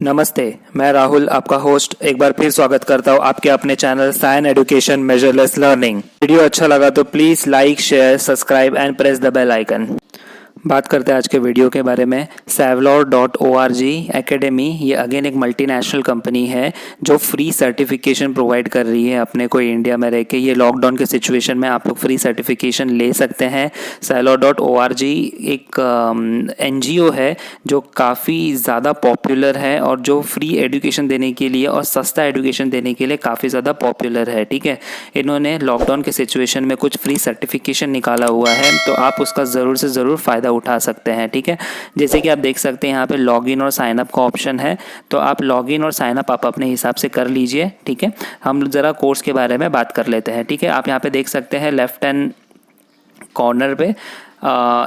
नमस्ते। मैं राहुल आपका होस्ट एक बार फिर स्वागत करता हूँ आपके अपने channel sign education measureless learning. Video अच्छा लगा तो please like share subscribe and press the bell icon. बात करते हैं आज के वीडियो के बारे में। savlor.org एकेडमी ये अगेन एक मल्टीनेशनल कंपनी है जो फ्री सर्टिफिकेशन प्रोवाइड कर रही है अपने को इंडिया में रह के। ये लॉकडाउन के सिचुएशन में आप लोग फ्री सर्टिफिकेशन ले सकते हैं। savlor.org एक NGO है जो काफ़ी ज़्यादा पॉपुलर है और जो फ्री एजुकेशन देने के लिए और सस्ता एजुकेशन देने के लिए काफ़ी ज़्यादा पॉपुलर है। ठीक है, इन्होंने लॉकडाउन के सिचुएशन में कुछ फ्री सर्टिफिकेशन निकाला हुआ है, तो आप उसका ज़रूर से ज़रूर फ़ायदा उठा सकते हैं। ठीक है, जैसे कि आप देख सकते हैं यहाँ पे लॉगिन और साइन अप का ऑप्शन है, तो आप लॉगिन और साइन अप आप अपने हिसाब से कर लीजिए। ठीक है, हम ज़रा कोर्स के बारे में बात कर लेते हैं। ठीक है, आप यहाँ पे देख सकते हैं लेफ्ट हैंड कॉर्नर पे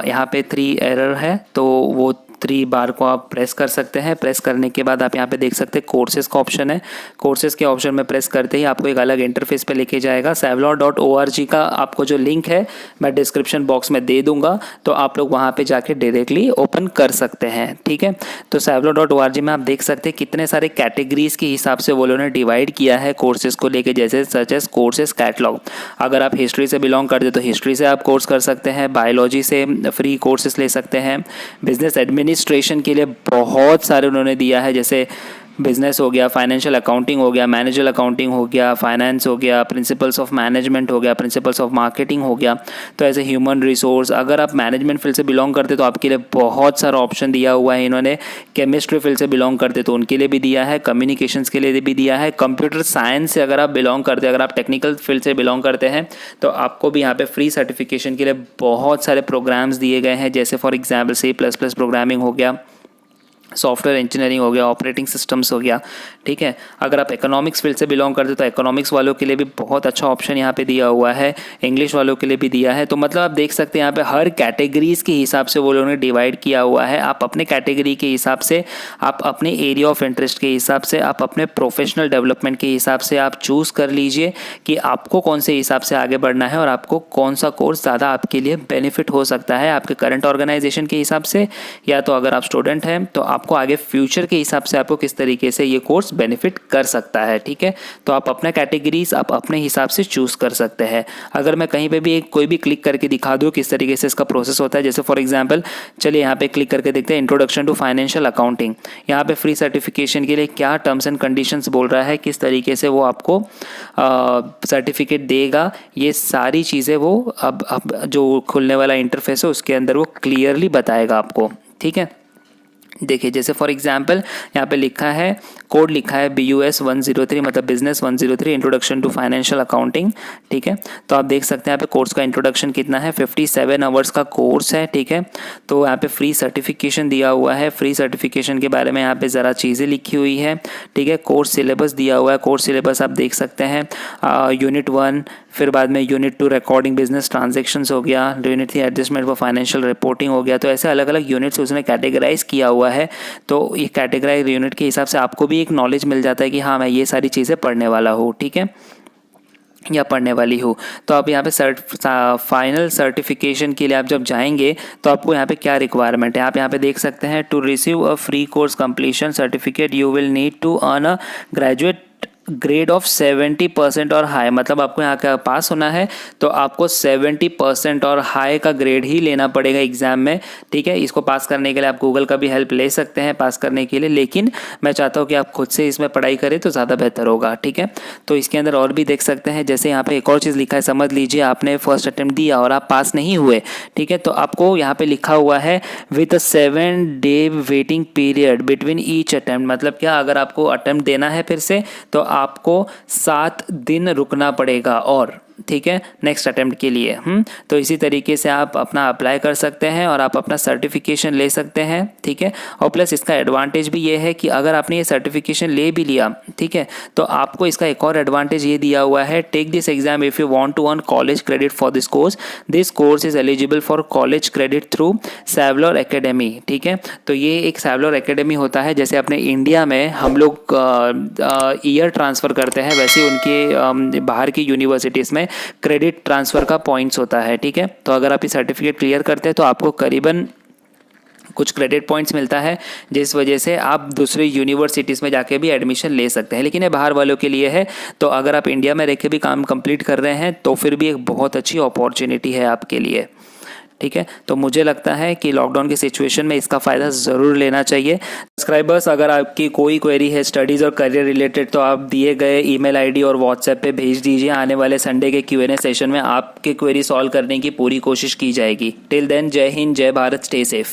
यहाँ पे 3 एरर है, तो वो 3 बार को आप प्रेस कर सकते हैं। प्रेस करने के बाद आप यहाँ पे देख सकते हैं कोर्सेज का ऑप्शन है। कोर्सेज के ऑप्शन में प्रेस करते ही आपको एक अलग इंटरफेस पे लेके जाएगा। savlor.org का आपको जो लिंक है मैं डिस्क्रिप्शन बॉक्स में दे दूंगा, तो आप लोग वहाँ पे जाके डायरेक्टली ओपन कर सकते हैं। ठीक है, तो savlor.org में आप देख सकते हैं कितने सारे कैटेगरीज के हिसाब से वो लोगों ने डिवाइड किया है कोर्सेज को लेके, जैसे सच एज कोर्सेज कैटलॉग। अगर आप हिस्ट्री से बिलोंग करते तो हिस्ट्री से आप कोर्स कर सकते हैं, बायोलॉजी से फ्री कोर्सेज ले सकते हैं, बिजनेस एडमिनिस्ट्रेशन के लिए बहुत सारे उन्होंने दिया है, जैसे बिजनेस हो गया, फाइनेंशियल अकाउंटिंग हो गया, मैनेजर अकाउंटिंग हो गया, फाइनेंस हो गया, प्रिंसिपल्स ऑफ मैनेजमेंट हो गया, प्रिंसिपल्स ऑफ मार्केटिंग हो गया। तो ऐसे ह्यूमन रिसोर्स, अगर आप मैनेजमेंट फील्ड से बिलोंग करते तो आपके लिए बहुत सारा ऑप्शन दिया हुआ है इन्होंने। केमिस्ट्री फील्ड से बिलोंग करते तो उनके लिए भी दिया है, कम्युनिकेशंस के लिए भी दिया है, कंप्यूटर साइंस से अगर आप बिलोंग करते हैं, अगर आप टेक्निकल फील्ड से बिलोंग करते हैं तो आपको भी यहाँ पे फ्री सर्टिफिकेशन के लिए बहुत सारे प्रोग्राम्स दिए गए हैं, जैसे फॉर एग्जाम्पल C++ प्रोग्रामिंग हो गया, सॉफ्टवेयर इंजीनियरिंग हो गया, ऑपरेटिंग सिस्टम्स हो गया। ठीक है, अगर आप इकोनॉमिक्स फील्ड से बिलोंग करते तो इकोनॉमिक्स वालों के लिए भी बहुत अच्छा ऑप्शन यहाँ पे दिया हुआ है, इंग्लिश वालों के लिए भी दिया है। तो मतलब आप देख सकते हैं यहाँ पे हर कैटेगरीज के हिसाब से वो लोगों ने डिवाइड किया हुआ है। आप अपने कैटेगरी के हिसाब से, आप अपने एरिया ऑफ इंटरेस्ट के हिसाब से, आप अपने प्रोफेशनल डेवलपमेंट के हिसाब से आप चूज़ कर लीजिए कि आपको कौन से हिसाब से आगे बढ़ना है और आपको कौन सा कोर्स ज़्यादा आपके लिए बेनिफिट हो सकता है, आपके करंट ऑर्गेनाइजेशन के हिसाब से, या तो अगर आप स्टूडेंट हैं तो आपको आगे फ्यूचर के हिसाब से आपको किस तरीके से ये कोर्स बेनिफिट कर सकता है। ठीक है, तो आप अपना कैटेगरीज आप अपने हिसाब से चूज कर सकते हैं। अगर मैं कहीं पे भी कोई भी क्लिक करके दिखा दूँ किस तरीके से इसका प्रोसेस होता है, जैसे फॉर एग्जांपल चलिए यहाँ पे क्लिक करके देखते हैं इंट्रोडक्शन टू फाइनेंशियल अकाउंटिंग। यहाँ पे फ्री सर्टिफिकेशन के लिए क्या टर्म्स एंड कंडीशंस बोल रहा है, किस तरीके से वो आपको सर्टिफिकेट देगा, ये सारी चीज़ें वो अब जो खुलने वाला इंटरफेस है उसके अंदर वो क्लियरली बताएगा आपको। ठीक है, देखिए जैसे फॉर एग्जांपल यहाँ पे लिखा है, कोड लिखा है BUS 103, मतलब business 103 introduction to financial accounting. ठीक है, तो आप देख सकते हैं यहाँ पे कोर्स का इंट्रोडक्शन कितना है, 57 आवर्स का कोर्स है। ठीक है, तो यहाँ पे फ्री सर्टिफिकेशन दिया हुआ है। फ्री सर्टिफिकेशन के बारे में यहाँ पे ज़रा चीज़ें लिखी हुई है। ठीक है, कोर्स सिलेबस दिया हुआ है। कोर्स सिलेबस आप देख सकते हैं, यूनिट 1, फिर बाद में यूनिट 2 रिकॉर्डिंग बिजनेस ट्रांजेक्शंस हो गया, unit 3 adjustment for financial reporting हो गया। तो ऐसे अलग अलग यूनिट्स उसने कैटेगराइज किया हुआ है। तो ये कैटेगराइज यूनिट के हिसाब से आपको भी एक नॉलेज मिल जाता है कि हाँ मैं ये सारी चीज़ें पढ़ने वाला हूँ। ठीक है, या पढ़ने वाली हूँ। तो आप यहाँ पे फाइनल सर्टिफिकेशन के लिए आप जब जाएंगे तो आपको यहाँ पे क्या रिक्वायरमेंट है, आप यहाँ पे देख सकते हैं, to receive a free course completion certificate you will need to earn a graduate grade of 70% और हाई। मतलब आपको यहाँ का पास होना है तो आपको 70% और हाई का ग्रेड ही लेना पड़ेगा एग्जाम में। ठीक है, इसको पास करने के लिए आप गूगल का भी हेल्प ले सकते हैं पास करने के लिए, लेकिन मैं चाहता हूँ कि आप खुद से इसमें पढ़ाई करें तो ज़्यादा बेहतर होगा। ठीक है, तो इसके अंदर और भी देख सकते हैं, जैसे यहाँ पे एक और चीज़ लिखा है, समझ लीजिए आपने फर्स्ट अटेम्प्ट दिया और आप पास नहीं हुए। ठीक है, तो आपको यहाँ पे लिखा हुआ है with 7 day waiting period between each attempt. मतलब क्या, अगर आपको अटेम्प्ट देना है फिर से तो आपको 7 दिन रुकना पड़ेगा और ठीक है नेक्स्ट अटेम्प्ट के लिए। तो इसी तरीके से आप अपना अप्लाई कर सकते हैं और आप अपना सर्टिफिकेशन ले सकते हैं। ठीक है, और प्लस इसका एडवांटेज भी ये है कि अगर आपने ये सर्टिफिकेशन ले भी लिया, ठीक है, तो आपको इसका एक और एडवांटेज ये दिया हुआ है, take this exam if you want to earn college credit for this course is eligible for college credit through savlor academy. ठीक है, तो ये एक savlor एकेडमी होता है, जैसे अपने इंडिया में हम लोग ईयर ट्रांसफ़र करते हैं, वैसे उनके बाहर की यूनिवर्सिटीज़ में क्रेडिट ट्रांसफ़र का पॉइंट्स होता है। ठीक है, तो अगर आप ये सर्टिफिकेट क्लियर करते हैं तो आपको करीबन कुछ क्रेडिट पॉइंट्स मिलता है, जिस वजह से आप दूसरी यूनिवर्सिटीज़ में जाके भी एडमिशन ले सकते हैं। लेकिन ये बाहर वालों के लिए है, तो अगर आप इंडिया में रह के भी काम कंप्लीट कर रहे हैं तो फिर भी एक बहुत अच्छी अपॉर्चुनिटी है आपके लिए। ठीक है, तो मुझे लगता है कि लॉकडाउन की सिचुएशन में इसका फ़ायदा ज़रूर लेना चाहिए। सब्सक्राइबर्स, अगर आपकी कोई क्वेरी है स्टडीज़ और करियर रिलेटेड तो आप दिए गए ईमेल आईडी और व्हाट्सएप पे भेज दीजिए। आने वाले संडे के Q&A सेशन में आपकी क्वेरी सॉल्व करने की पूरी कोशिश की जाएगी। टिल देन, जय हिंद, जय भारत, स्टे सेफ।